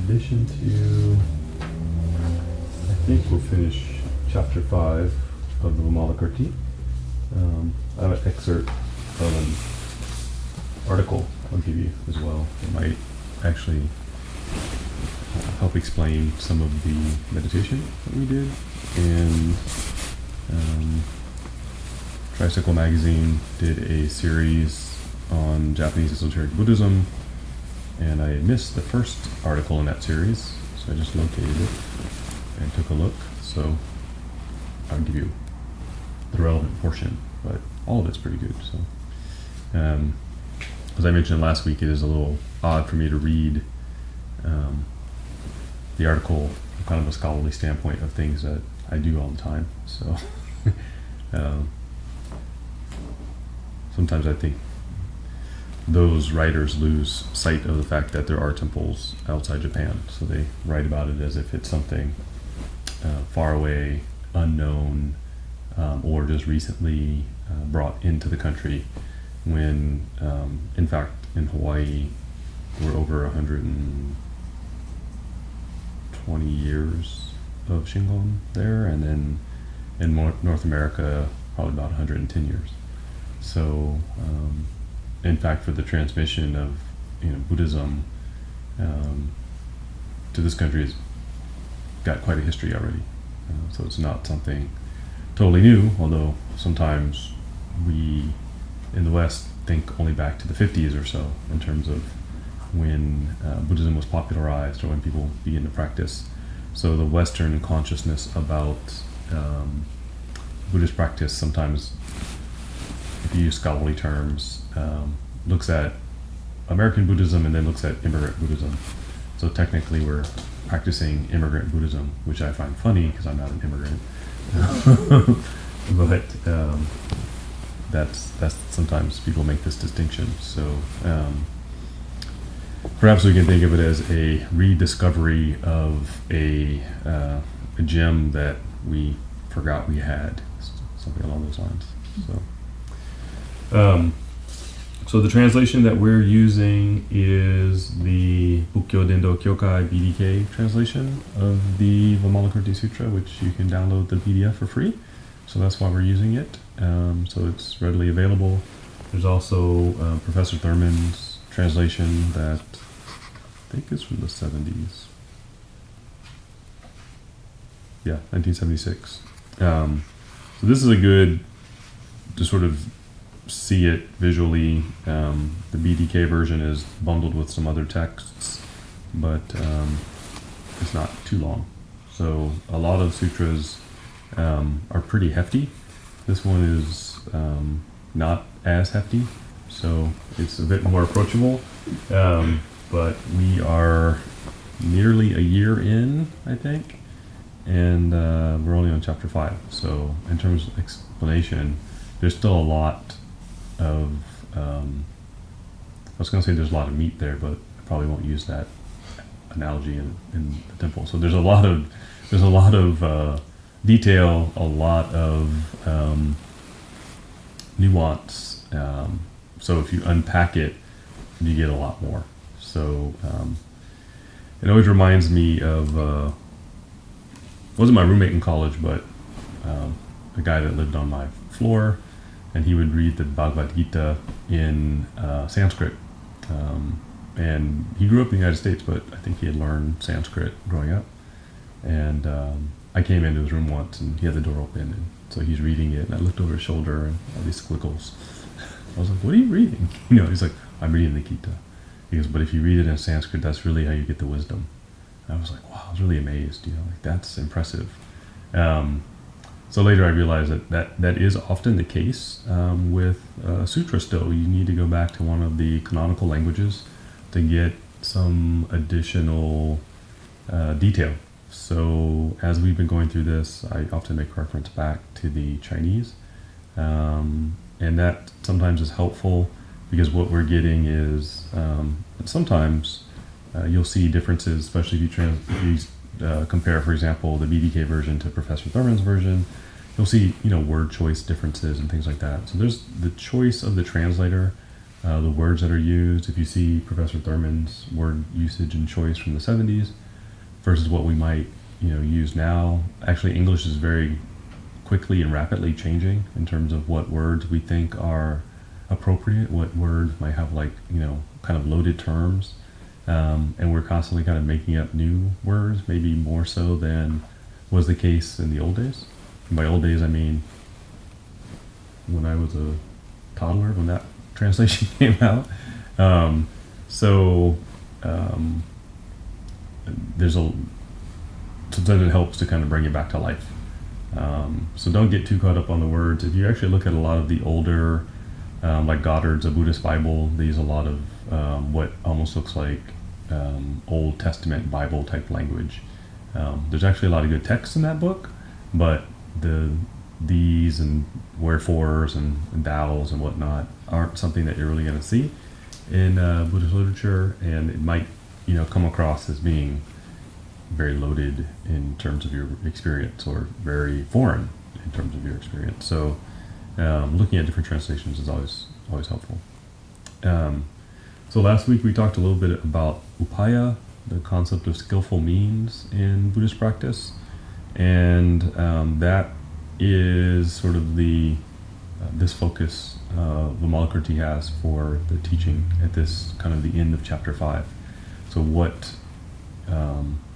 addition to, I think we'll finish chapter 5 of the Vimalakirti. I have an excerpt of an article I'll give you as well. It might actually help explain some of the meditation that we did. And Tricycle Magazine did a series on Japanese esoteric Buddhism, and I missed the first article in that series, so I just located it and took a look. So I'll give you the relevant portion, but all of it's pretty good. So, as I mentioned last week, it is a little odd for me to read the article from kind of a scholarly standpoint of things that I do all the time. So sometimes I think those writers lose sight of the fact that there are temples outside Japan. So they write about it as if it's something far away, unknown, or just recently brought into the country, when in fact in Hawaii we're over 120 years of Shingon there, and then in North America probably about 110 years. So in fact, for the transmission of Buddhism to this country has got quite a history already. So it's not something totally new, although sometimes we in the West think only back to the 50s or so in terms of when Buddhism was popularized or when people began to practice. So the Western consciousness about Buddhist practice sometimes, if you use scholarly terms, looks at American Buddhism and then looks at immigrant Buddhism. So technically we're practicing immigrant Buddhism, which I find funny because I'm not an immigrant. But that's sometimes people make this distinction. So perhaps we can think of it as a rediscovery of a gem that we forgot we had, something along those lines. So the translation that we're using is the Bukkyo Dendo Kyokai BDK translation of the Vimalakirti Sutra, which you can download the PDF for free. So that's why we're using it. So it's readily available. There's also Professor Thurman's translation that I think is from the 70s. Yeah, 1976. So this is a good to sort of see it visually. The BDK version is bundled with some other texts, but it's not too long. So a lot of sutras are pretty hefty. This one is not as hefty, so it's a bit more approachable. But we are nearly a year in, I think, and we're only on chapter 5. So in terms of explanation, there's still a lot of I was going to say there's a lot of meat there, but I probably won't use that analogy in the temple. So there's a lot of detail, a lot of nuance. So if you unpack it, you get a lot more. So it always reminds me of wasn't my roommate in college, but a guy that lived on my floor, and he would read the Bhagavad Gita in Sanskrit. And he grew up in the United States, but I think he had learned Sanskrit growing up. And I came into his room once, and he had the door open, and so he's reading it, and I looked over his shoulder, and all these squiggles. I was like, "What are you reading?" He's like, "I'm reading the Gita." He goes, "But if you read it in Sanskrit, that's really how you get the wisdom." And I was like, "Wow!" I was really amazed. Like that's impressive. So later I realized that is often the case with sutra still. You need to go back to one of the canonical languages to get some additional detail. So as we've been going through this, I often make reference back to the Chinese. And that sometimes is helpful because what we're getting is sometimes you'll see differences, especially if you compare, for example, the BDK version to Professor Thurman's version. You'll see, word choice differences and things like that. So there's the choice of the translator the words that are used. If you see Professor Thurman's word usage and choice from the 70s versus what we might, use now, actually English is very quickly and rapidly changing in terms of what words we think are appropriate, what words might have kind of loaded terms, and we're constantly kind of making up new words, maybe more so than was the case in the old days. And by old days, I mean when I was a toddler, when that translation came out. There's sometimes it helps to kind of bring it back to life. So don't get too caught up on the words. If you actually look at a lot of the older, like Goddard's A Buddhist Bible, they use a lot of what almost looks like Old Testament Bible type language. There's actually a lot of good text in that book, but these and wherefores and thous and whatnot aren't something that you're really going to see in Buddhist literature, and it might come across as being very loaded in terms of your experience, or very foreign in terms of your experience. So looking at different translations is always helpful. So last week we talked a little bit about upaya, the concept of skillful means in Buddhist practice, and that is sort of this focus Vimalakirti has for the teaching at this kind of the end of chapter 5. So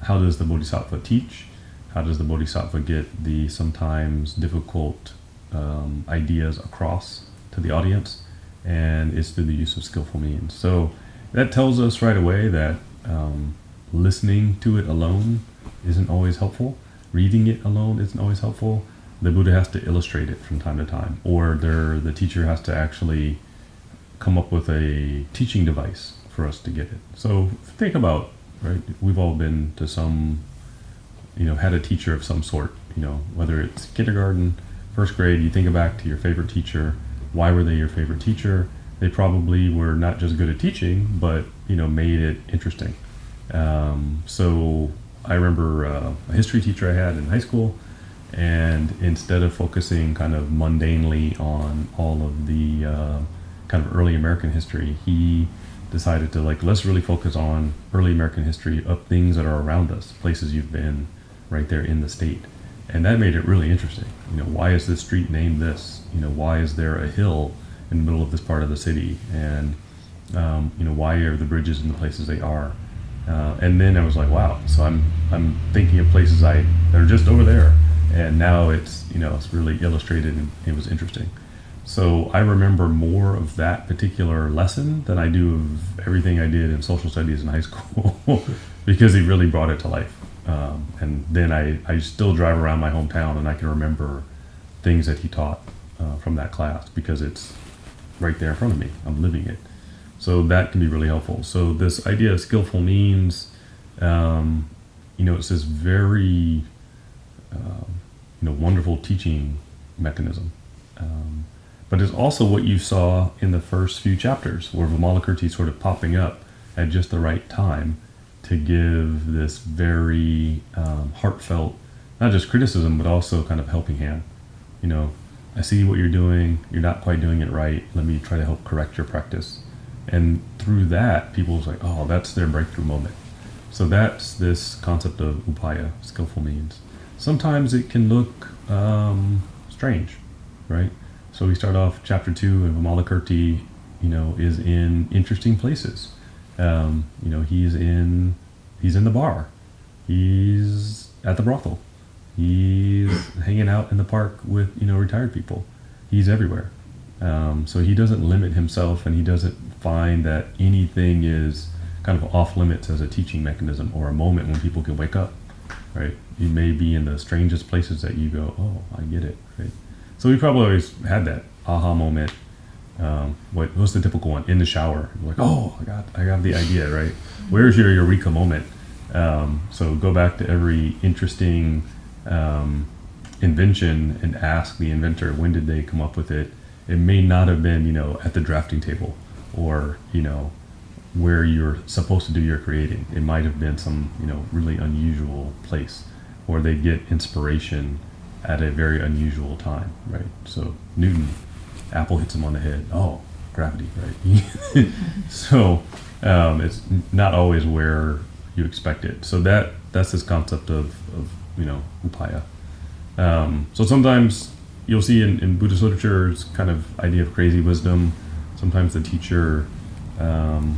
how does the Bodhisattva teach? How does the Bodhisattva get the sometimes difficult ideas across to the audience? And it's through the use of skillful means. So that tells us right away that listening to it alone isn't always helpful. Reading it alone isn't always helpful. The Buddha has to illustrate it from time to time, or the teacher has to actually come up with a teaching device for us to get it. So think about, right, we've all been to some, had a teacher of some sort, whether it's kindergarten, first grade, you think back to your favorite teacher. Why were they your favorite teacher? They probably were not just good at teaching, but, made it interesting. So I remember a history teacher I had in high school, and instead of focusing kind of mundanely on all of the kind of early American history, he decided to let's really focus on early American history of things that are around us, places you've been right there in the state. And that made it really interesting. Why is this street named this? Why is there a hill in the middle of this part of the city? And, why are the bridges in the places they are? And then I was like, wow, so I'm thinking of places that are just over there. And now it's, it's really illustrated, and it was interesting. So I remember more of that particular lesson than I do of everything I did in social studies in high school because he really brought it to life. And then I still drive around my hometown and I can remember things that he taught from that class because it's right there in front of me. I'm living it. So that can be really helpful. So this idea of skillful means, it's this very wonderful teaching mechanism. But it's also what you saw in the first few chapters, where Vimalakirti sort of popping up at just the right time to give this very heartfelt, not just criticism, but also kind of helping hand. I see what you're doing, you're not quite doing it right, let me try to help correct your practice. And through that, people was like, oh, that's their breakthrough moment. So that's this concept of upaya, skillful means. Sometimes it can look strange, right? So we start off chapter 2, and Vimalakirti, is in interesting places. He's in the bar. He's at the brothel. He's hanging out in the park with, retired people. He's everywhere. So he doesn't limit himself, and he doesn't find that anything is kind of off limits as a teaching mechanism or a moment when people can wake up, right? You may be in the strangest places that you go, oh, I get it, right? So we probably always had that aha moment. What's the typical one? In the shower. You're like, oh, I got the idea, right? Where's your eureka moment? So go back to every interesting invention and ask the inventor, when did they come up with it? It may not have been, at the drafting table or, where you're supposed to do your creating. It might have been some, really unusual place, or they get inspiration at a very unusual time, right? So Newton, apple hits him on the head. Oh, gravity, right? So it's not always where you expect it. So that's this concept of upaya. So sometimes you'll see in Buddhist literature, it's kind of idea of crazy wisdom. Sometimes the teacher, from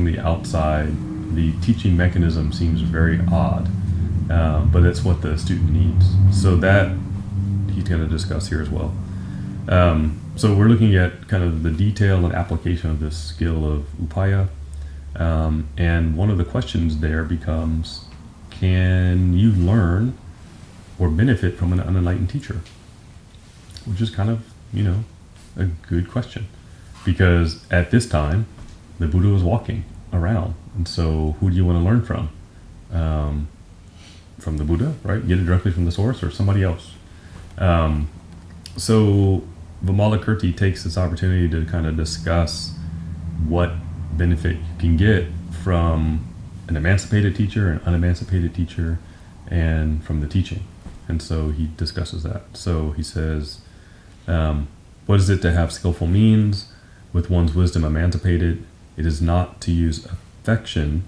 the outside, the teaching mechanism seems very odd, but it's what the student needs. So that he's going to discuss here as well. So we're looking at kind of the detail and application of this skill of upaya. And one of the questions there becomes, can you learn or benefit from an unenlightened teacher? Which is kind of, a good question. Because at this time, the Buddha was walking around. And so who do you want to learn from? From the Buddha, right? Get it directly from the source, or somebody else. So Vimalakirti takes this opportunity to kind of discuss what benefit you can get from an emancipated teacher, an unemancipated teacher, and from the teaching. And so he discusses that. So he says, what is it to have skillful means with one's wisdom emancipated? It is not to use affection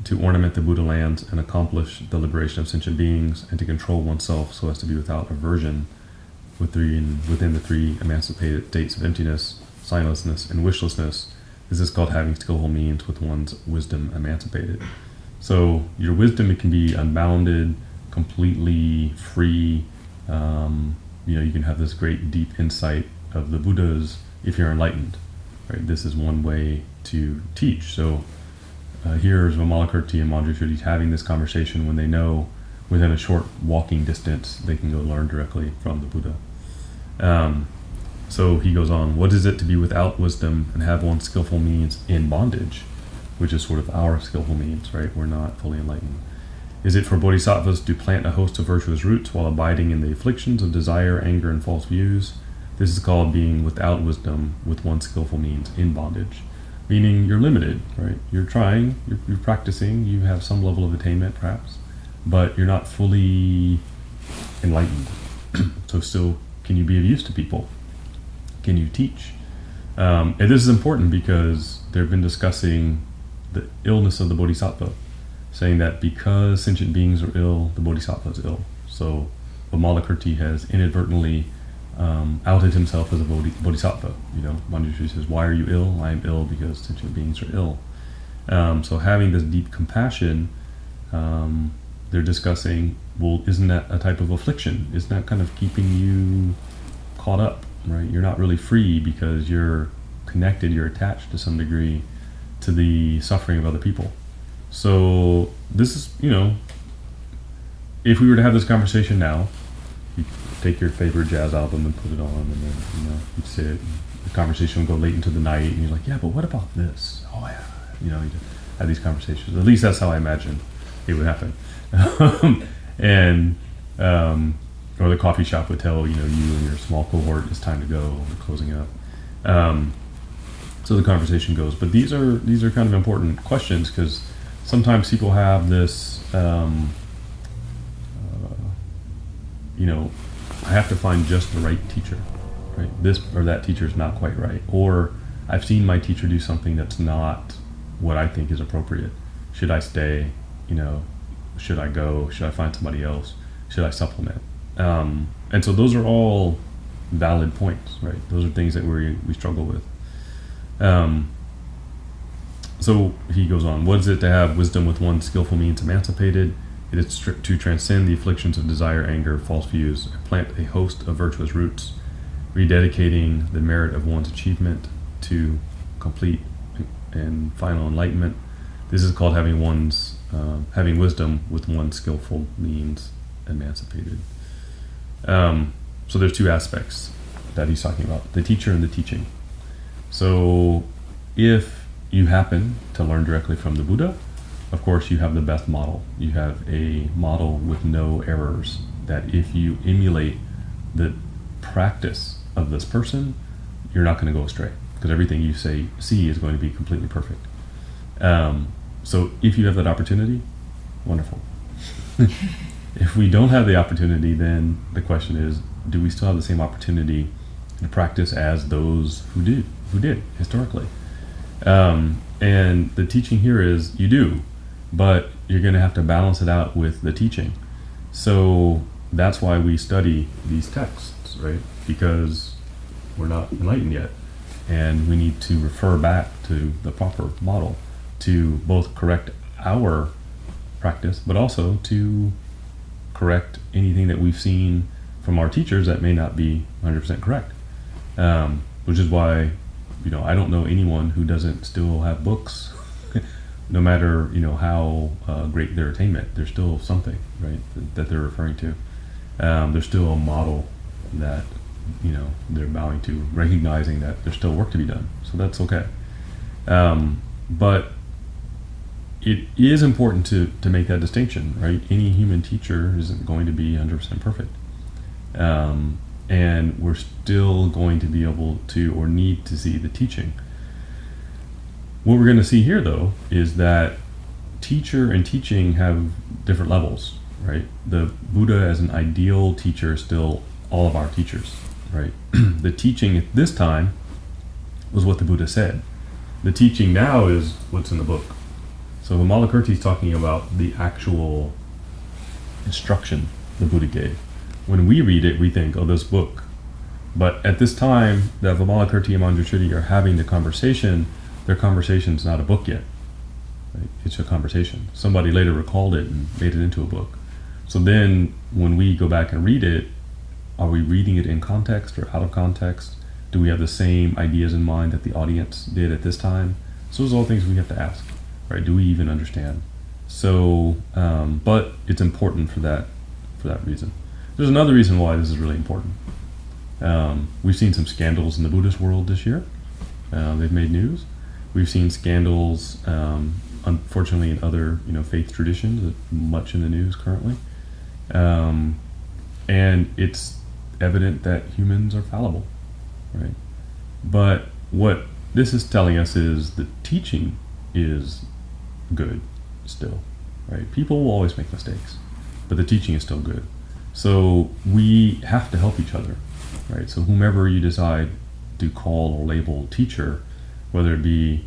to ornament the Buddha lands and accomplish the liberation of sentient beings, and to control oneself so as to be without aversion within the three emancipated states of emptiness, signlessness, and wishlessness. This is called having skillful means with one's wisdom emancipated. So your wisdom, it can be unbounded, completely free. You can have this great deep insight of the Buddhas if you're enlightened. Right? This is one way to teach. So here's Vimalakirti and Manjushri having this conversation when they know within a short walking distance they can go learn directly from the Buddha. So he goes on, what is it to be without wisdom and have one's skillful means in bondage, which is sort of our skillful means, right? We're not fully enlightened. Is it for bodhisattvas to plant a host of virtuous roots while abiding in the afflictions of desire, anger, and false views? This is called being without wisdom with one's skillful means in bondage. Meaning you're limited, right? You're trying, you're practicing, you have some level of attainment perhaps, but you're not fully enlightened. So still, can you be of use to people? Can you teach? And this is important because they've been discussing the illness of the bodhisattva, saying that because sentient beings are ill, the bodhisattva is ill. So Vimalakirti has inadvertently outed himself as a bodhisattva. Manjushri says, why are you ill? I am ill because sentient beings are ill. So having this deep compassion, they're discussing, well, isn't that a type of affliction? Isn't that kind of keeping you caught up, right? You're not really free because you're connected, you're attached to some degree to the suffering of other people. So this is, if we were to have this conversation now, you take your favorite jazz album and put it on, and then, you'd sit, the conversation would go late into the night, and you're like, yeah, but what about this? Oh yeah, you'd have these conversations. At least that's how I imagine it would happen. Or the coffee shop would tell, you and your small cohort, it's time to go, we're closing up. So the conversation goes. But these are kind of important questions, because sometimes people have this, I have to find just the right teacher, right? This or that teacher is not quite right. Or I've seen my teacher do something that's not what I think is appropriate. Should I stay? Should I go? Should I find somebody else? Should I supplement? And so those are all valid points, right? Those are things that we struggle with. So he goes on, what is it to have wisdom with one's skillful means emancipated? It is to transcend the afflictions of desire, anger, false views, and plant a host of virtuous roots, rededicating the merit of one's achievement to complete and final enlightenment. This is called having wisdom with one's skillful means emancipated. So there's two aspects that he's talking about, the teacher and the teaching. So if you happen to learn directly from the Buddha, of course you have the best model. You have a model with no errors, that if you emulate the practice of this person, you're not going to go astray, because everything you see is going to be completely perfect. So if you have that opportunity, wonderful. If we don't have the opportunity, then the question is, do we still have the same opportunity to practice as those who do? who did historically. And the teaching here is you do, but you're going to have to balance it out with the teaching. So that's why we study these texts, right? Because we're not enlightened yet, and we need to refer back to the proper model to both correct our practice, but also to correct anything that we've seen from our teachers that may not be 100% correct. Which is why, I don't know anyone who doesn't still have books, no matter, how great their attainment. There's still something, right, that they're referring to. There's still a model that, they're bowing to, recognizing that there's still work to be done. So that's okay. But it is important to make that distinction, right? Any human teacher isn't going to be 100% perfect. And we're still going to be able to, or need to, see the teaching. What we're going to see here, though, is that teacher and teaching have different levels, right? The Buddha as an ideal teacher is still all of our teachers, right? The teaching at this time was what the Buddha said. The teaching now is what's in the book. So Vimalakirti is talking about the actual instruction the Buddha gave. When we read it, we think, oh, this book. But at this time that Vimalakirti and Manjushri are having the conversation, their conversation's not a book yet. Right? It's a conversation. Somebody later recalled it and made it into a book. So then when we go back and read it, are we reading it in context or out of context? Do we have the same ideas in mind that the audience did at this time? So those are all things we have to ask, right? Do we even understand? So, but it's important for that reason. There's another reason why this is really important. We've seen some scandals in the Buddhist world this year. They've made news. We've seen scandals, unfortunately, in other faith traditions, much in the news currently. And it's evident that humans are fallible, right? But what this is telling us is the teaching is good still, right? People will always make mistakes, but the teaching is still good. So we have to help each other, right? So whomever you decide to call or label teacher, whether it be,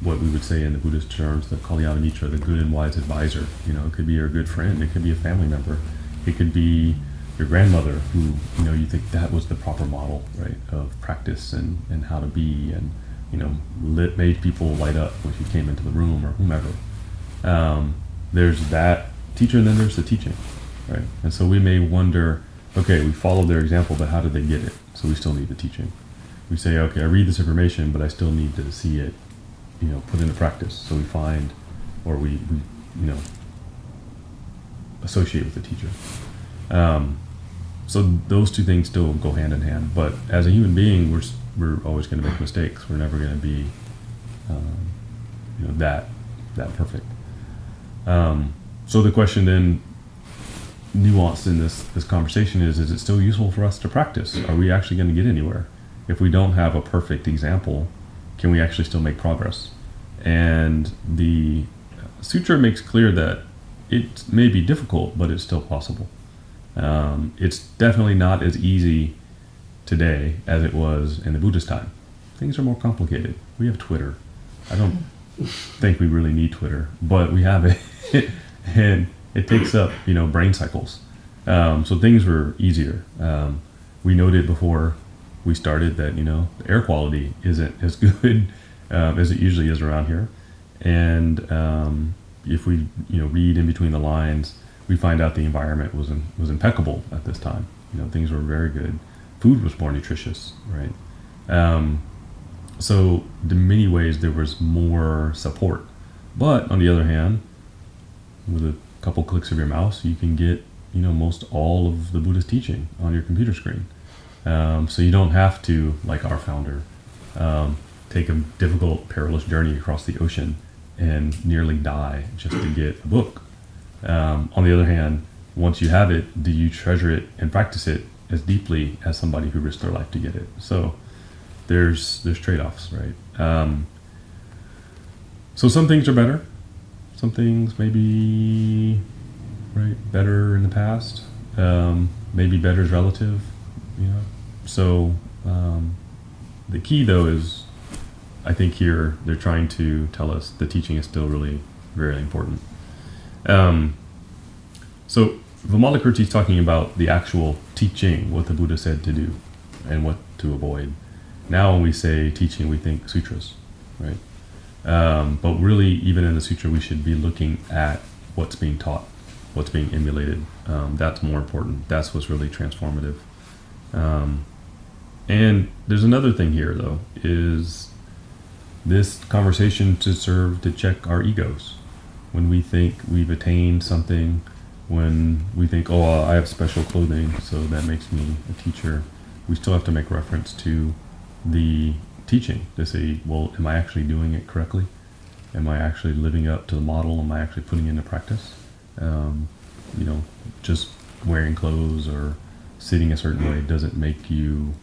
what we would say in the Buddhist terms, the Kalyana Mitra, the good and wise advisor, it could be your good friend, it could be a family member, it could be your grandmother who, you think that was the proper model, right, of practice and how to be, and, made people light up when she came into the room, or whomever. There's that teacher, and then there's the teaching. Right, and so we may wonder, okay, we followed their example, but how did they get it? So we still need the teaching. We say, okay, I read this information, but I still need to see it, put into practice. So we find, or we associate with the teacher. So those two things still go hand in hand. But as a human being, we're always going to make mistakes. We're never going to be, that perfect. So the question then, nuance in this conversation is it still useful for us to practice? Are we actually going to get anywhere? If we don't have a perfect example, can we actually still make progress? And the sutra makes clear that it may be difficult, but it's still possible. It's definitely not as easy today as it was in the Buddhist time. Things are more complicated. We have Twitter. I don't think we really need Twitter, but we have it. And it takes up, brain cycles. So things were easier. We noted before we started that, the air quality isn't as good as it usually is around here. And if we, read in between the lines, we find out the environment was impeccable at this time. Things were very good. Food was more nutritious, right? So in many ways there was more support. But on the other hand, with a couple clicks of your mouse, you can get, most all of the Buddhist teaching on your computer screen. So you don't have to, like our founder, take a difficult, perilous journey across the ocean and nearly die just to get a book. On the other hand, once you have it, do you treasure it and practice it as deeply as somebody who risked their life to get it? So there's trade-offs, right? So some things are better. Some things maybe better in the past. Maybe better is relative, So The key, though, is I think here they're trying to tell us the teaching is still really very important. So Vimalakirti is talking about the actual teaching, what the Buddha said to do and what to avoid. Now when we say teaching, we think sutras, right? But really, even in the sutra, we should be looking at what's being taught, what's being emulated. That's more important. That's what's really transformative. And there's another thing here, though, is this conversation to serve to check our egos. When we think we've attained something, when we think, oh, I have special clothing, so that makes me a teacher, we still have to make reference to the teaching to say, well, am I actually doing it correctly? Am I actually living up to the model? Am I actually putting it into practice? Just wearing clothes or sitting a certain way doesn't make you,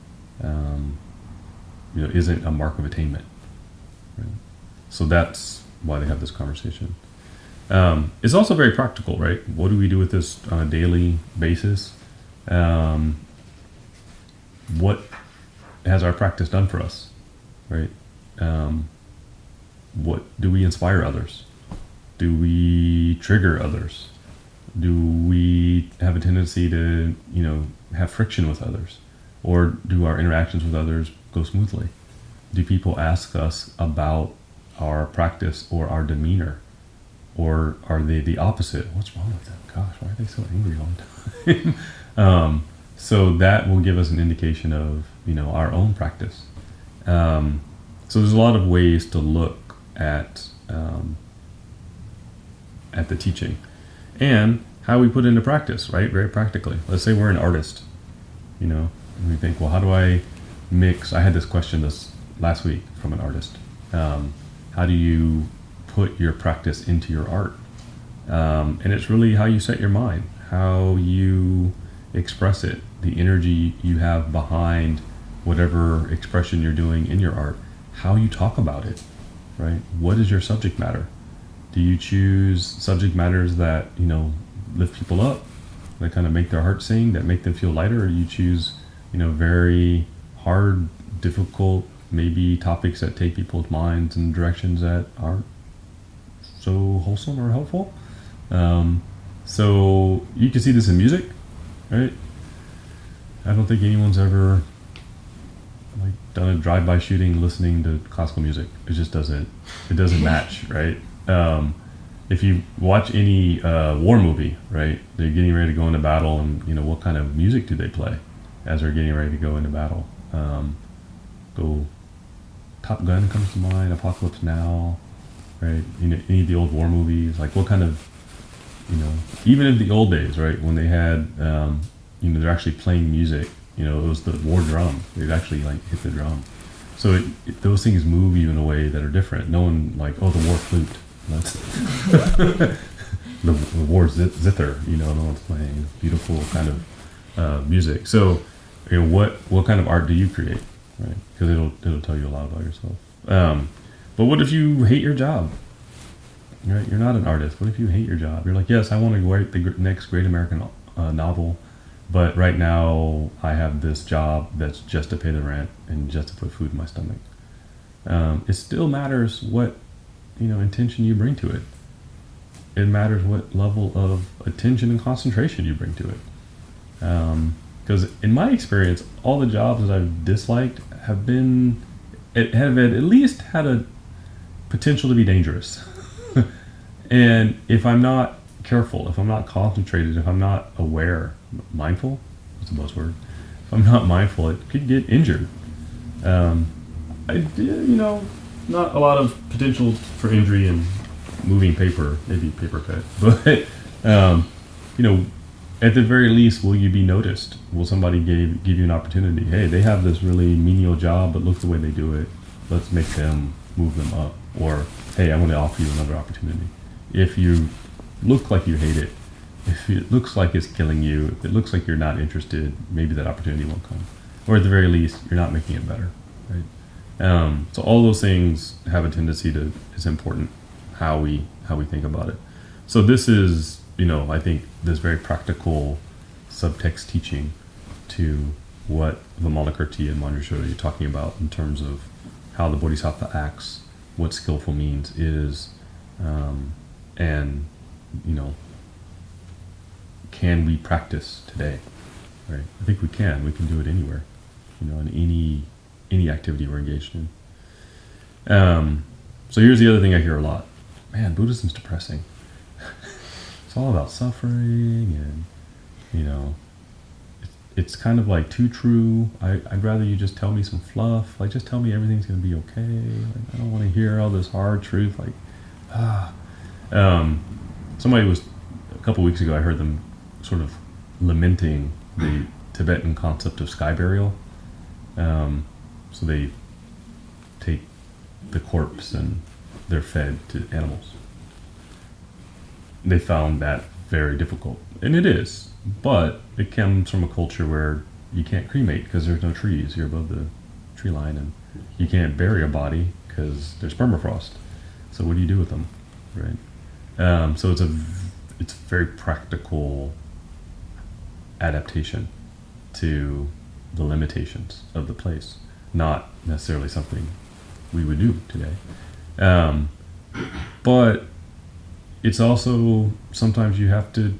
isn't a mark of attainment. Right? So that's why they have this conversation. It's also very practical, right? What do we do with this on a daily basis? What has our practice done for us, right? What do we inspire others? Do we trigger others? Do we have a tendency to, have friction with others? Or do our interactions with others go smoothly? Do people ask us about our practice or our demeanor? Or are they the opposite? What's wrong with them? Gosh, why are they so angry all the time? So that will give us an indication of, our own practice. So there's a lot of ways to look at the teaching and how we put it into practice, right? Very practically. Let's say we're an artist, and we think, well, how do I mix? I had this question this last week from an artist. How do you put your practice into your art? And it's really how you set your mind, how you express it, the energy you have behind whatever expression you're doing in your art, how you talk about it, right? What is your subject matter? Do you choose subject matters that, lift people up, that kind of make their heart sing, that make them feel lighter, or you choose, very hard, difficult, maybe topics that take people's minds in directions that aren't so wholesome or helpful? So you can see this in music, right? I don't think anyone's ever done a drive-by shooting listening to classical music. It just doesn't match, right? If you watch any war movie, right, they're getting ready to go into battle, and what kind of music do they play as they're getting ready to go into battle? Top Gun comes to mind, Apocalypse Now, right? Any of the old war movies, what kind of, even in the old days, right, when they had, they're actually playing music, it was the war drum. They'd actually hit the drum. So those things move you in a way that are different. No one the war flute. That's the war zither, no one's playing beautiful kind of music. So, what kind of art do you create, right? Because it'll tell you a lot about yourself. But what if you hate your job? Right? You're not an artist. What if you hate your job? You're like, yes, I want to write the next great American novel, but right now I have this job that's just to pay the rent and just to put food in my stomach. It still matters what intention you bring to it. It matters what level of attention and concentration you bring to it. Because in my experience, all the jobs that I've disliked have at least had a potential to be dangerous. And if I'm not careful, if I'm not concentrated, if I'm not aware, mindful, what's the buzzword? If I'm not mindful, it could get injured. Not a lot of potential for injury and moving paper, maybe paper cut, but at the very least, will you be noticed? Will somebody give you an opportunity? Hey, they have this really menial job, but look the way they do it. Let's make them move them up. Or, hey, I want to offer you another opportunity. If you look like you hate it, if it looks like it's killing you, if it looks like you're not interested, maybe that opportunity won't come. Or at the very least, you're not making it better, right? So all those things have a tendency to, it's important how we think about it. So this is, I think this very practical subtext teaching to what Vimalakirti and Manjushri are talking about in terms of how the Bodhisattva acts, what skillful means is, and can we practice today? Right? I think we can. We can do it anywhere, in any activity we're engaged in. So here's the other thing I hear a lot. Man, Buddhism's depressing. It's all about suffering, and it's kind of like too true. I'd rather you just tell me some fluff. Like, just tell me everything's going to be okay. Like, I don't want to hear all this hard truth. Like, somebody was, a couple weeks ago, I heard them sort of lamenting the Tibetan concept of sky burial. So they take the corpse and they're fed to animals. They found that very difficult, and it is, but it comes from a culture where you can't cremate because there's no trees. You're above the tree line, and you can't bury a body because there's permafrost. So what do you do with them, right? So it's a very practical adaptation to the limitations of the place, not necessarily something we would do today. But it's also, sometimes you have to,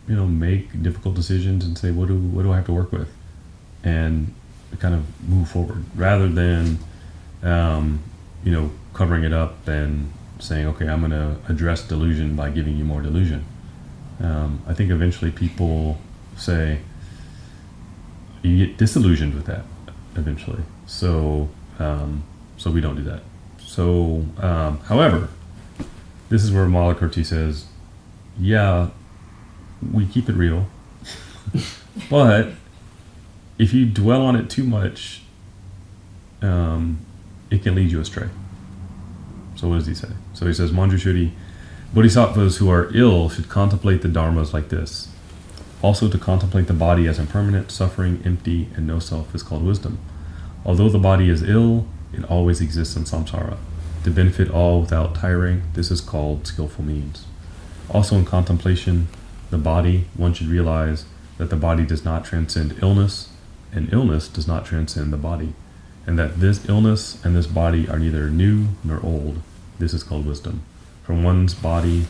make difficult decisions and say, what do I have to work with? And kind of move forward, rather than, covering it up and saying, okay, I'm going to address delusion by giving you more delusion. I think eventually people say, you get disillusioned with that eventually. So we don't do that. So, however, this is where Vimalakirti says, yeah, we keep it real, but if you dwell on it too much, it can lead you astray. So what does he say? So he says, Manjushri, bodhisattvas who are ill should contemplate the dharmas like this. Also, to contemplate the body as impermanent, suffering, empty, and no self is called wisdom. Although the body is ill, it always exists in samsara. To benefit all without tiring, this is called skillful means. Also in contemplation, the body, one should realize that the body does not transcend illness, and illness does not transcend the body, and that this illness and this body are neither new nor old. This is called wisdom. From one's body,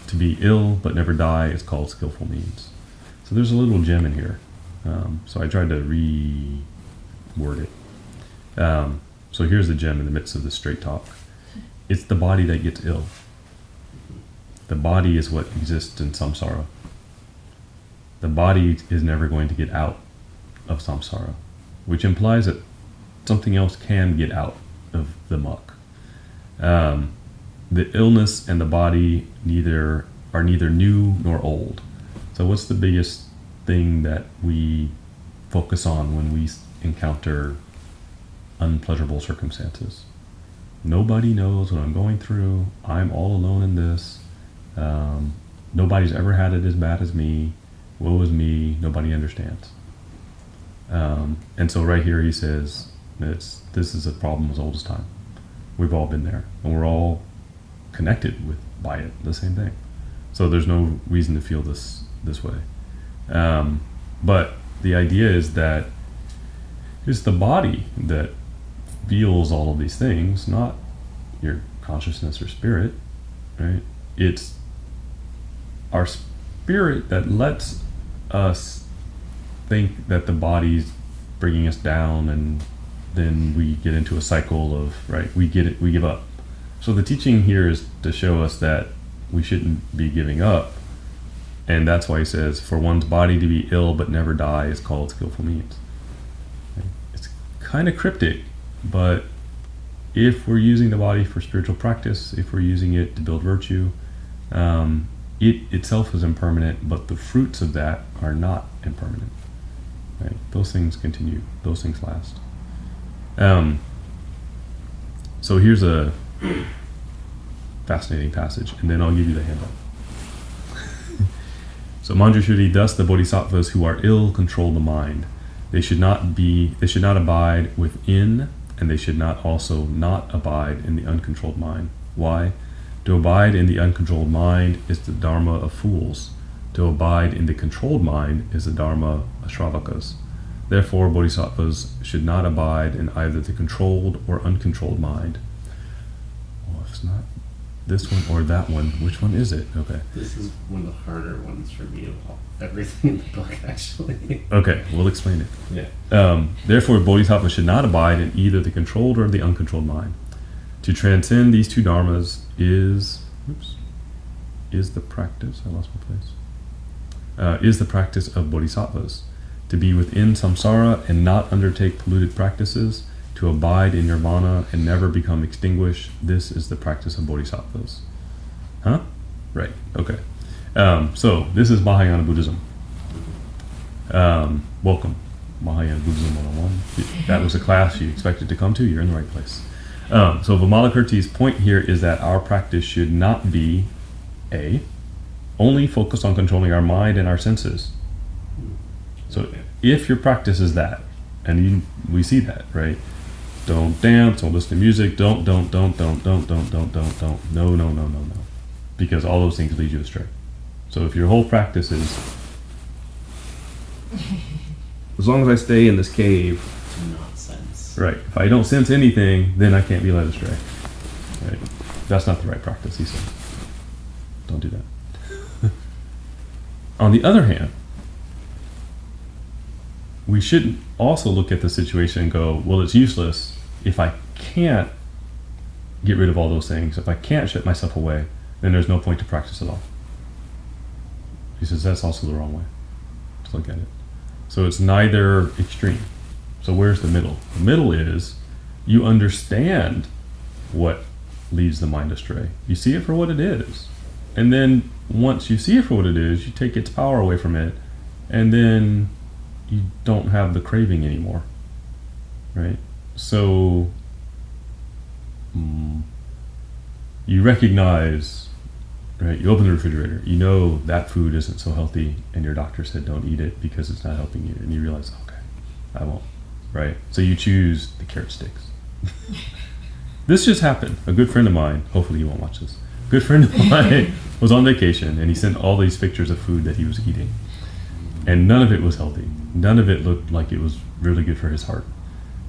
to be ill but never die is called skillful means. So there's a little gem in here. So I tried to reword it. So here's the gem in the midst of the straight talk. It's the body that gets ill. The body is what exists in samsara. The body is never going to get out of samsara, which implies that something else can get out of the muck. The illness and the body are neither new nor old. So what's the biggest thing that we focus on when we encounter unpleasurable circumstances? Nobody knows what I'm going through. I'm all alone in this. Nobody's ever had it as bad as me. Woe is me. Nobody understands. And so right here he says, this is a problem as old as time. We've all been there, and we're all connected by it, the same thing. So there's no reason to feel this way. But the idea is that it's the body that feels all of these things, not your consciousness or spirit, right? It's our spirit that lets us think that the body's bringing us down, and then we get into a cycle of, right, we give up. So the teaching here is to show us that we shouldn't be giving up, and that's why he says, for one's body to be ill but never die is called skillful means. Okay? It's kind of cryptic, but if we're using the body for spiritual practice, if we're using it to build virtue, it itself is impermanent, but the fruits of that are not impermanent. Right? Those things continue. Those things last. So here's a fascinating passage, and then I'll give you the handout. So Manjushri, thus the bodhisattvas who are ill control the mind. They should not abide within, and they should not also not abide in the uncontrolled mind. Why? To abide in the uncontrolled mind is the dharma of fools. To abide in the controlled mind is the dharma of Shravakas. Therefore, bodhisattvas should not abide in either the controlled or uncontrolled mind. Well, if it's not this one or that one, which one is it? Okay. This is one of the harder ones for me of everything in the book, actually. Okay, we'll explain it. Yeah. Therefore, bodhisattvas should not abide in either the controlled or the uncontrolled mind. To transcend these two dharmas is the practice. I lost my place. Is the practice of bodhisattvas. To be within samsara and not undertake polluted practices, to abide in nirvana and never become extinguished, this is the practice of bodhisattvas. Huh? Right, okay. So, this is Mahayana Buddhism. Welcome, Mahayana Buddhism 101. That was a class you expected to come to, you're in the right place. So Vimalakirti's point here is that our practice should not be, A, only focused on controlling our mind and our senses. So if your practice is that, and we see that, right? Don't dance, don't listen to music, don't, no. Because all those things lead you astray. So if your whole practice is, as long as I stay in this cave, Nonsense. right, if I don't sense anything, then I can't be led astray. Right? That's not the right practice, he says. Don't do that. On the other hand, we should also look at the situation and go, well, it's useless if I can't get rid of all those things. If I can't shut myself away, then there's no point to practice at all. He says that's also the wrong way to look at it. So it's neither extreme. So where's the middle? The middle is you understand what leads the mind astray. You see it for what it is. And then once you see it for what it is, you take its power away from it, and then you don't have the craving anymore, right? So you recognize, right? You open the refrigerator, you know that food isn't so healthy, and your doctor said don't eat it because it's not helping you, and you realize, okay, I won't, right? So you choose the carrot sticks. This just happened. A good friend of mine, hopefully you won't watch this, good friend of mine was on vacation, and he sent all these pictures of food that he was eating, and none of it was healthy. None of it looked like it was really good for his heart.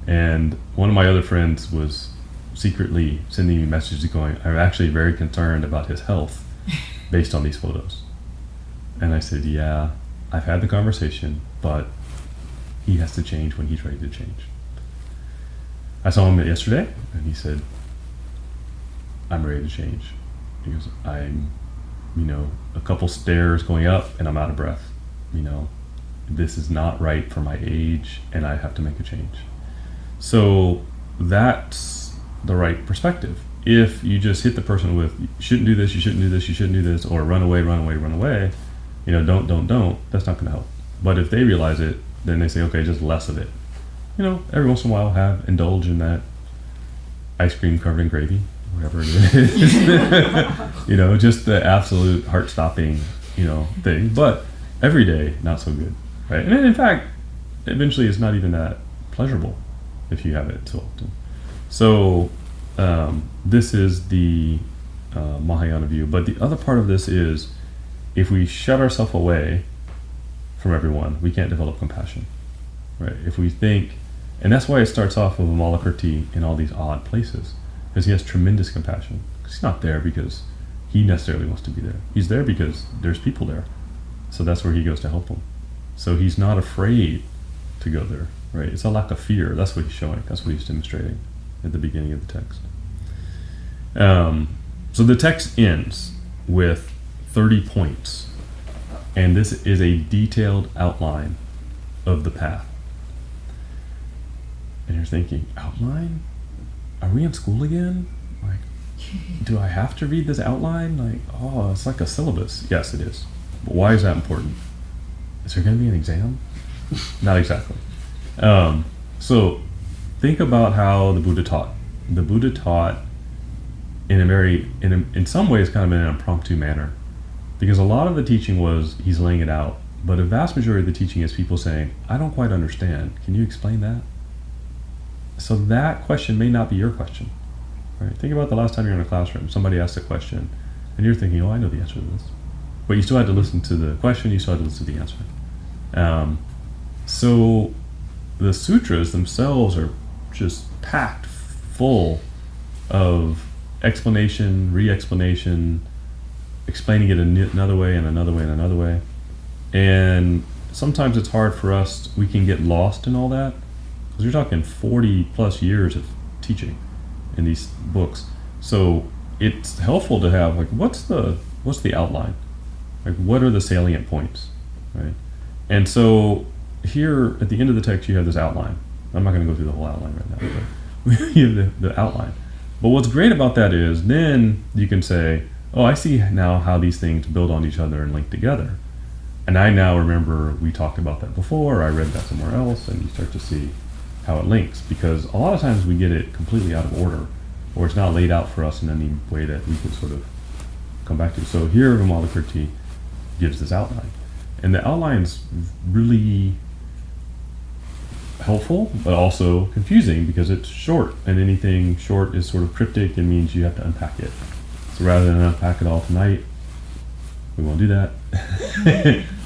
And one of my other friends was secretly sending me messages going, I'm actually very concerned about his health based on these photos. And I said, yeah, I've had the conversation, but he has to change when he's ready to change. I saw him yesterday, and he said, I'm ready to change. He goes, I'm, a couple stairs going up, and I'm out of breath. This is not right for my age, and I have to make a change. So that's the right perspective. If you just hit the person with, you shouldn't do this, you shouldn't do this, you shouldn't do this, or run away, don't, that's not going to help. But if they realize it, then they say, okay, just less of it. Every once in a while indulge in that ice cream covered in gravy, whatever it is. Just the absolute heart-stopping, thing. But every day, not so good, right? And in fact, eventually it's not even that pleasurable if you have it so often. So this is the Mahayana view. But the other part of this is, if we shut ourselves away from everyone, we can't develop compassion, right? If we think, and that's why it starts off with Vimalakirti in all these odd places, because he has tremendous compassion. Because he's not there because he necessarily wants to be there. He's there because there's people there. So that's where he goes to help them. So he's not afraid to go there, right? It's a lack of fear. That's what he's showing. That's what he's demonstrating at the beginning of the text. So the text ends with 30 points. And this is a detailed outline of the path. And you're thinking, outline? Are we in school again? Like, do I have to read this outline? It's like a syllabus. Yes, it is. But why is that important? Is there going to be an exam? Not exactly. So think about how the Buddha taught. The Buddha taught in some ways kind of in an impromptu manner, because a lot of the teaching was he's laying it out, but a vast majority of the teaching is people saying, I don't quite understand. Can you explain that? So that question may not be your question. Right? Think about the last time you're in a classroom. Somebody asked a question, and you're thinking, I know the answer to this. But you still had to listen to the question, you still had to listen to the answer. So the sutras themselves are just packed full of explanation, re-explanation, explaining it another way and another way and another way. And sometimes it's hard for us, we can get lost in all that. Because you're talking 40 plus years of teaching in these books. So it's helpful to have, like, what's the outline? Like, what are the salient points, right? And so here at the end of the text, you have this outline. I'm not going to go through the whole outline right now, but you have the outline. But what's great about that is then you can say, oh, I see now how these things build on each other and link together. And I now remember we talked about that before, or I read that somewhere else, and you start to see how it links. Because a lot of times we get it completely out of order, or it's not laid out for us in any way that we can sort of come back to. So here Vimalakirti gives this outline. And the outline's really helpful, but also confusing because it's short, and anything short is sort of cryptic and means you have to unpack it. So rather than unpack it all tonight, we won't do that.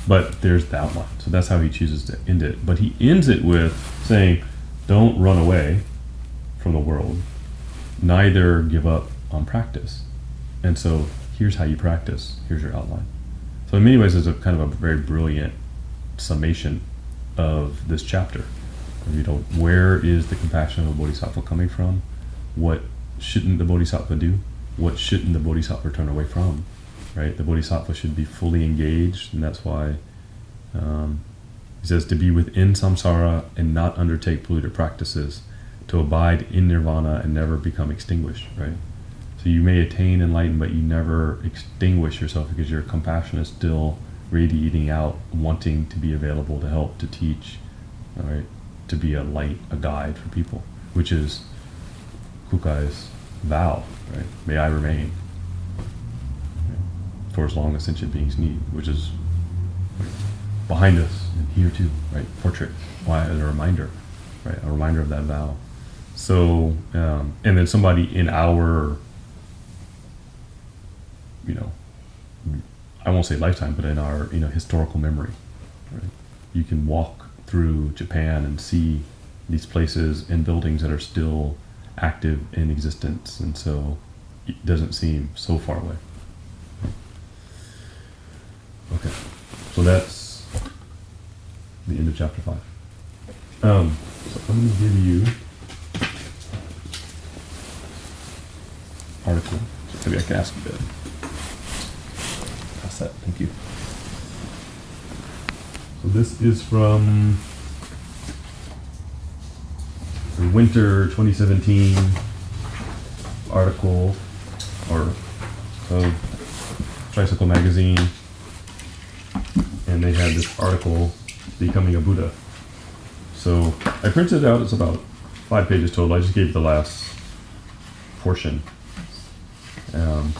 But there's the outline. So that's how he chooses to end it. But he ends it with saying, don't run away from the world, neither give up on practice. And so here's how you practice. Here's your outline. So in many ways, it's a kind of a very brilliant summation of this chapter. You know, where is the compassion of the Bodhisattva coming from? What shouldn't the Bodhisattva do? What shouldn't the Bodhisattva turn away from? Right? The Bodhisattva should be fully engaged, and that's why he says to be within samsara and not undertake polluted practices, to abide in nirvana and never become extinguished, right? So you may attain enlightenment, but you never extinguish yourself because your compassion is still radiating out, wanting to be available to help, to teach, all right, to be a light, a guide for people, which is Kukai's vow, right? May I remain for as long as sentient beings need, which is behind us and here too, right? Portrait, why, as a reminder, right? A reminder of that vow. So, and then somebody in our, you know, I won't say lifetime, but in our, you know, historical memory, right? You can walk through Japan and see these places and buildings that are still active in existence, and so it doesn't seem so far away. Okay, so that's the end of chapter 5. So I'm going to give you article. So maybe I can ask you that. Pass that. Thank you. So this is from the winter 2017 article of Tricycle Magazine, and they had this article, Becoming a Buddha. So I printed it out. It's about 5 pages total. I just gave the last portion. And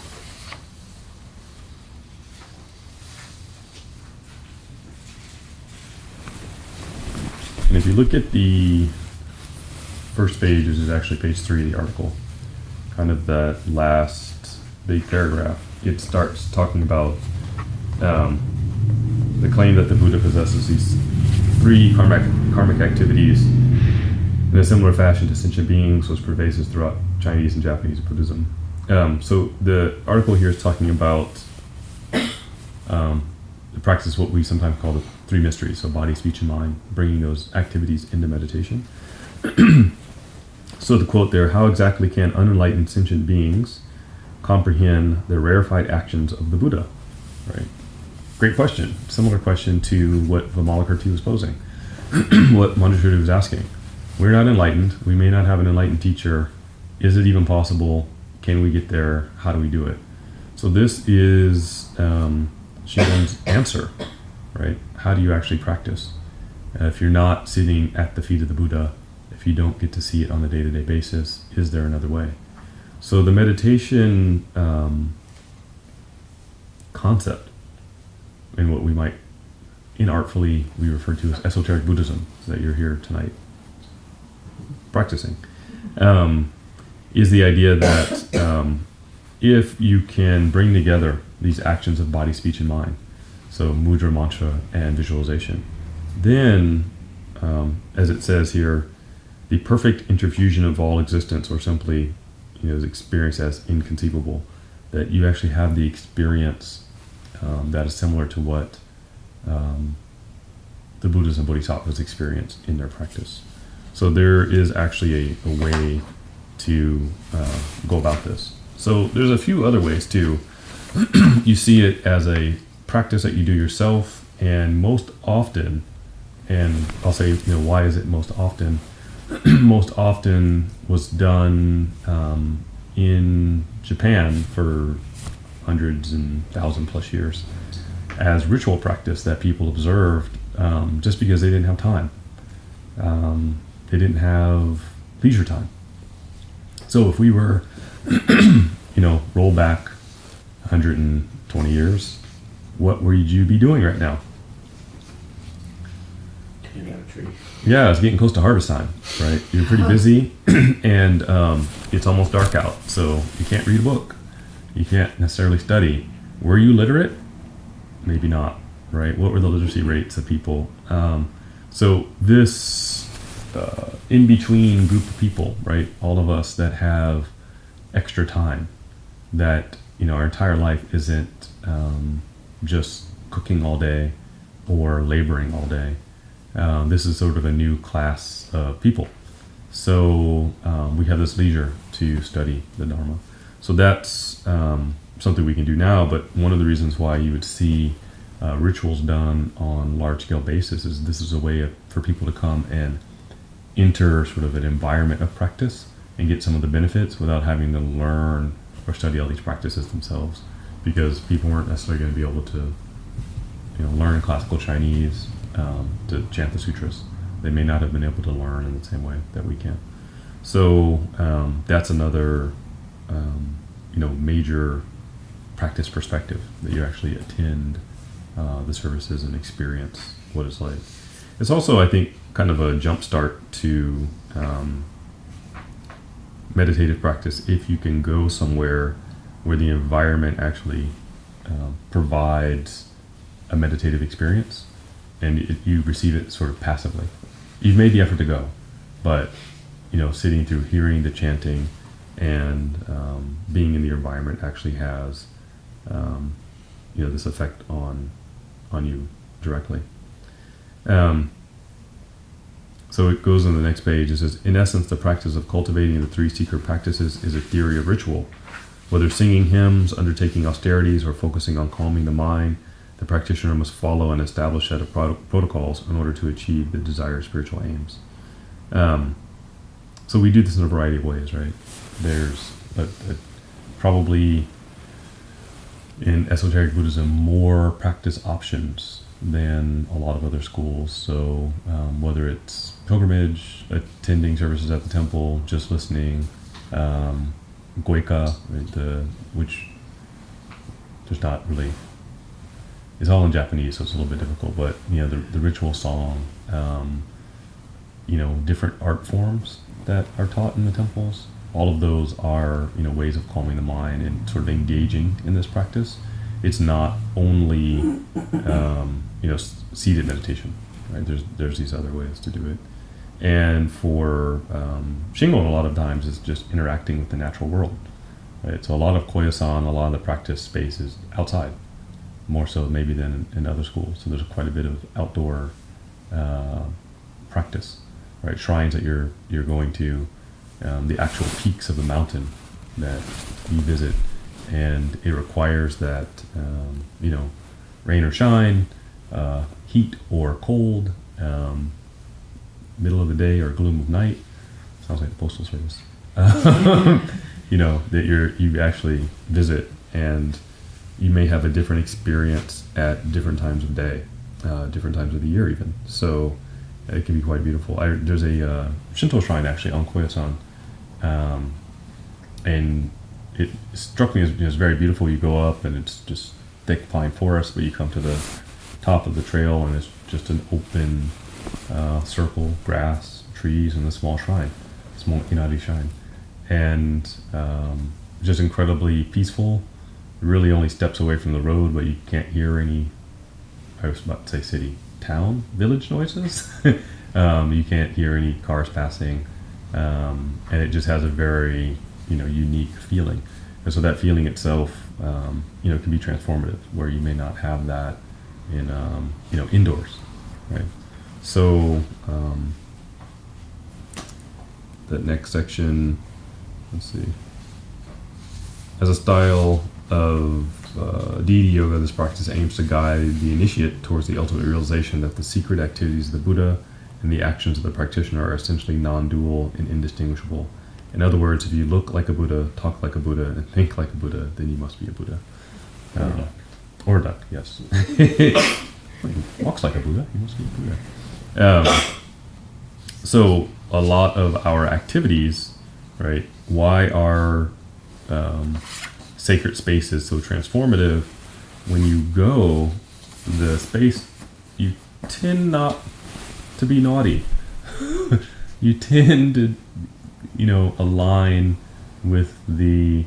if you look at the first page, which is actually page 3 of the article, kind of that last big paragraph, it starts talking about the claim that the Buddha possesses these 3 karmic activities in a similar fashion to sentient beings was pervasive throughout Chinese and Japanese Buddhism. So the article here is talking about the practice, what we sometimes call the 3 mysteries, so body, speech, and mind, bringing those activities into meditation. So the quote there, how exactly can unenlightened sentient beings comprehend the rarefied actions of the Buddha? Right. Great question. Similar question to what Vimalakirti was posing, what Manjushri was asking. We're not enlightened. We may not have an enlightened teacher. Is it even possible? Can we get there? How do we do it? So this is Shingon's answer, right? How do you actually practice? If you're not sitting at the feet of the Buddha, if you don't get to see it on a day-to-day basis, is there another way? So the meditation concept, and what we might inartfully we refer to as esoteric Buddhism, that you're here tonight practicing, is the idea that if you can bring together these actions of body, speech, and mind, so mudra, mantra, and visualization, then as it says here, the perfect interfusion of all existence, or simply, is experienced as inconceivable. That you actually have the experience that is similar to what the Buddhas and Bodhisattvas experienced in their practice. So there is actually a way to go about this. So there's a few other ways too. You see it as a practice that you do yourself, and most often, and I'll say, why is it most often? Most often was done in Japan for hundreds and 1,000+ years as ritual practice that people observed just because they didn't have time. They didn't have leisure time. So if we were, roll back 120 years, what would you be doing right now? Cleaning out a tree. Yeah, it's getting close to harvest time, right? You're pretty busy, and it's almost dark out, so you can't read a book. You can't necessarily study. Were you literate? Maybe not, right? What were the literacy rates of people? So this in-between group of people, right? All of us that have extra time, that, our entire life isn't just cooking all day or laboring all day. This is sort of a new class of people. So we have this leisure to study the Dharma. So that's something we can do now, but one of the reasons why you would see rituals done on large-scale basis is this is a way for people to come and enter sort of an environment of practice and get some of the benefits without having to learn or study all these practices themselves, because people weren't necessarily going to be able to learn classical Chinese to chant the sutras. They may not have been able to learn in the same way that we can. So that's another major practice perspective, that you actually attend the services and experience what it's like. It's also, I think, kind of a jump start to meditative practice if you can go somewhere where the environment actually provides a meditative experience, and you receive it sort of passively. You've made the effort to go, but sitting through hearing the chanting and being in the environment actually has this effect on you directly. So it goes on the next page. It says, in essence, the practice of cultivating the three secret practices is a theory of ritual. Whether singing hymns, undertaking austerities, or focusing on calming the mind, the practitioner must follow an established set of protocols in order to achieve the desired spiritual aims. So we do this in a variety of ways, right? There's probably in esoteric Buddhism more practice options than a lot of other schools. So whether it's pilgrimage, attending services at the temple, just listening, goika, which there's not really, it's all in Japanese, so it's a little bit difficult, but the ritual song, different art forms that are taught in the temples, all of those are ways of calming the mind and sort of engaging in this practice. It's not only seated meditation, right? There's these other ways to do it. And for Shingon, a lot of times is just interacting with the natural world, right? So a lot of koyasan, a lot of the practice space is outside, more so maybe than in other schools. So there's quite a bit of outdoor practice, right? Shrines that you're going to, the actual peaks of the mountain that you visit, and it requires that rain or shine, heat or cold, middle of the day or gloom of night. Sounds like the postal service. That you actually visit, and you may have a different experience at different times of day, different times of the year even. So it can be quite beautiful. There's a Shinto shrine actually on Koyasan, and it struck me as it's very beautiful. You go up and it's just thick pine forest, but you come to the top of the trail and it's just an open circle, grass, trees, and a small shrine, small inari shrine, and just incredibly peaceful. Really only steps away from the road, but you can't hear any, I was about to say city, town, village noises. You can't hear any cars passing, and it just has a very unique feeling. And so that feeling itself, can be transformative, where you may not have that in indoors, right? So that next section, let's see. As a style of deity yoga, this practice aims to guide the initiate towards the ultimate realization that the secret activities of the Buddha and the actions of the practitioner are essentially non-dual and indistinguishable. In other words, if you look like a Buddha, talk like a Buddha, and think like a Buddha, then you must be a Buddha. Or a duck, yes. He walks like a Buddha, he must be a Buddha. So a lot of our activities, right? Why are sacred spaces so transformative? When you go, the space, you tend not to be naughty. You tend to, align with the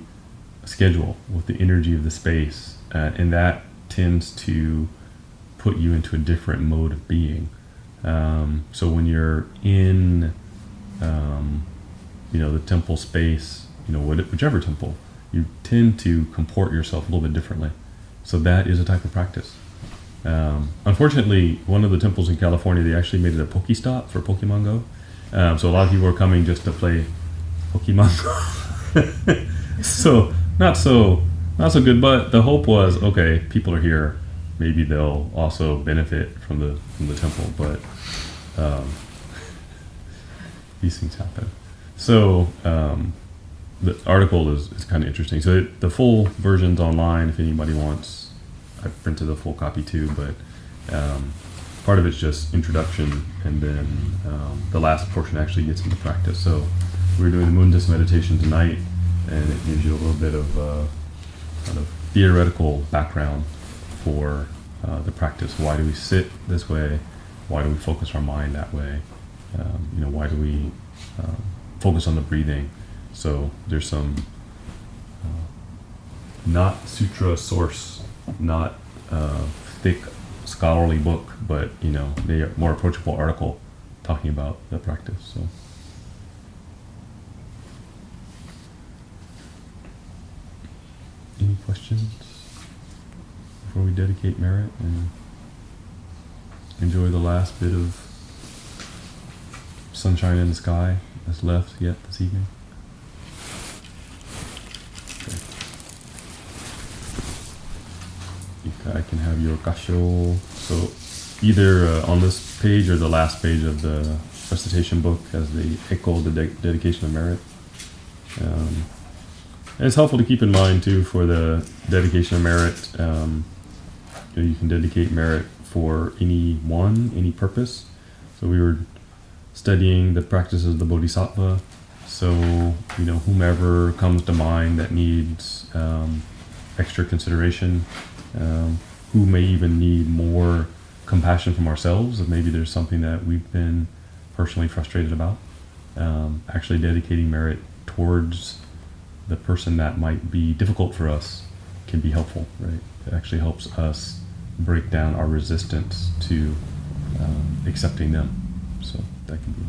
schedule, with the energy of the space, and that tends to put you into a different mode of being. So when you're in, the temple space, whichever temple, you tend to comport yourself a little bit differently. So that is a type of practice. Unfortunately, one of the temples in California, they actually made it a Pokestop for Pokemon Go. So a lot of people are coming just to play Pokemon Go. So not so good, but the hope was, okay, people are here, maybe they'll also benefit from the temple, but these things happen. So the article is kind of interesting. So the full version's online if anybody wants. I printed the full copy too, but part of it's just introduction, and then the last portion actually gets into practice. So we're doing the Mundus meditation tonight, and it gives you a little bit of kind of theoretical background for the practice. Why do we sit this way? Why do we focus our mind that way? Why do we focus on the breathing? So there's some not sutra source, not thick scholarly book, but they are more approachable article talking about the practice. So any questions before we dedicate merit and enjoy the last bit of sunshine in the sky that's left yet this evening? I can have your kasho. So either on this page or the last page of the recitation book has the echo, the dedication of merit. And it's helpful to keep in mind too for the dedication of merit. You can dedicate merit for any purpose. So we were studying the practices of the Bodhisattva. So whomever comes to mind that needs extra consideration. Who may even need more compassion from ourselves if maybe there's something that we've been personally frustrated about. Actually dedicating merit towards the person that might be difficult for us can be helpful, right? It actually helps us break down our resistance to accepting them. So that can be